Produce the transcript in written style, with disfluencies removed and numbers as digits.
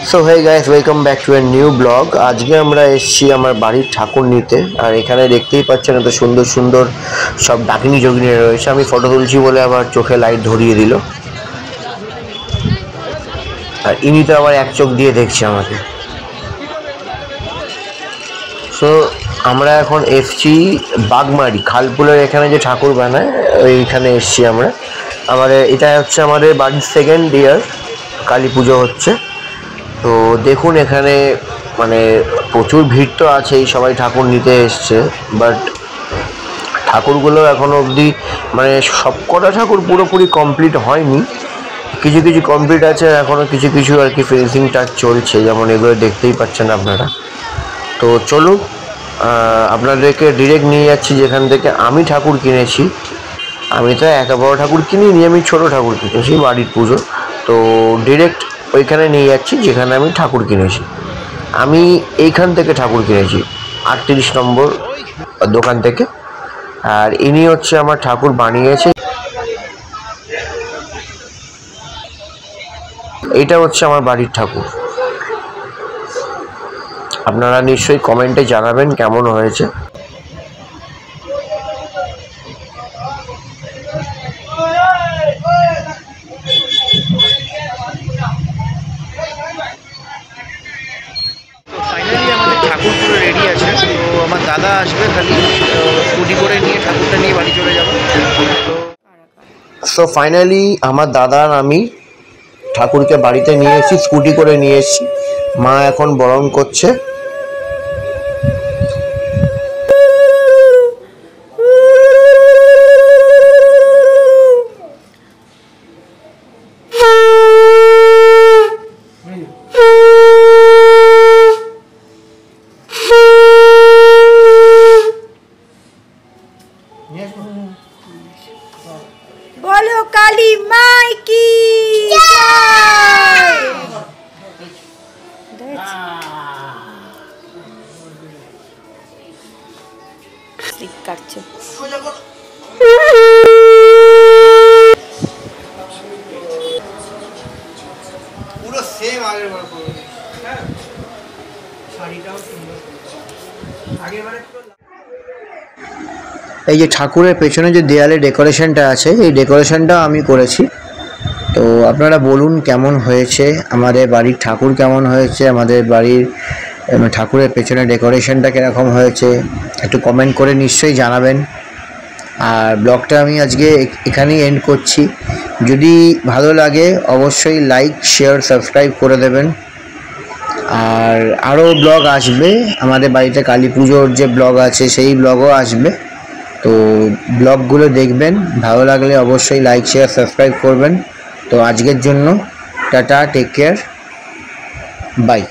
So hey guys, welcome back to a new blog. আজকে আমরা এসেছি আমার বাড়ির ঠাকুর নিতে। আর এখানে দেখতেই পাচ্ছেন এত সুন্দর সুন্দর সব ডাকিনী যোগিনী রয়েছে। আমি ফটো তুলছি বলে আবার চোখে লাইট ধরিয়ে দিল, আর ইনি তো আবার এক চোখ দিয়ে দেখছে আমাকে। সো আমরা এখন এসছি বাগমারি খালপুলের এখানে যে ঠাকুর বানায় ওইখানে এসছি আমরা। এটা হচ্ছে আমাদের বাড়ির সেকেন্ড ইয়ার কালী পুজো হচ্ছে। তো দেখুন এখানে মানে প্রচুর ভিড় তো আছেই, সবাই ঠাকুর নিতে এসছে। বাট ঠাকুরগুলো এখনও অবধি মানে সবকটা ঠাকুর পুরোপুরি কমপ্লিট হয়নি, কিছু কিছু কমপ্লিট আছে, এখনও কিছু কিছু আর কি ফিনিশিং টাচ চলছে, যেমন এগুলো দেখতেই পাচ্ছেন আপনারা। তো চলুন আপনাদেরকে ডিরেক্ট নিয়ে যাচ্ছি যেখান থেকে আমি ঠাকুর কিনেছি। আমি তো এত বড় ঠাকুর কিনিনি, আমি ছোটো ঠাকুর কিনেছি বাড়ির পুজো। তো ডিরেক্ট ওইখানে নিয়ে যাচ্ছি যেখানে আমি ঠাকুর কিনেছি। আমি এইখান থেকে ঠাকুর কিনেছি 38 নম্বর দোকান থেকে। আর ইনি হচ্ছে আমার ঠাকুর বানিয়েছে। এইটা হচ্ছে আমার বাড়ির ঠাকুর। আপনারা নিশ্চয়ই কমেন্টে জানাবেন কেমন হয়েছে। ফাইনালি আমাদের ঠাকুর পুরো রেডি আছে। তো আমার দাদা আসবে, খালি স্কুটি করে নিয়ে ঠাকুরটা নিয়ে বাড়ি চলে যাবো। সো ফাইনালি আমার দাদা আর আমি ঠাকুরকে বাড়িতে নিয়ে এসেছি, স্কুটি করে নিয়ে এসেছি। মা এখন বরণ করছে। बोलो काली माई की जय। स्लिप काटছে পুরো সেম আগের বার পুরো। হ্যাঁ, শাড়িটাও সুন্দর, আগের বারে পুরো। এই যে ঠাকুরের পেছনে যে দেয়ালে ডেকোরেশনটা আছে, এই ডেকোরেশনটা আমি করেছি। তো আপনারা বলুন কেমন হয়েছে, আমাদের বাড়ির ঠাকুর কেমন হয়েছে, আমাদের বাড়ির ঠাকুরের পেছনে ডেকোরেশনটা কীরকম হয়েছে, একটু কমেন্ট করে নিশ্চয়ই জানাবেন। আর ব্লগটা আমি আজকে এখানেই এন্ড করছি। যদি ভালো লাগে অবশ্যই লাইক, শেয়ার, সাবস্ক্রাইব করে দেবেন। আর আরও ব্লগ আসবে, আমাদের বাড়িতে কালী পুজোর যে ব্লগ আছে সেই ব্লগও আসবে। তো ব্লগগুলো দেখবেন, ভালো লাগলে অবশ্যই লাইক, শেয়ার, সাবস্ক্রাইব করবেন। তো আজকের জন্য টাটা, টেক কেয়ার, বাই।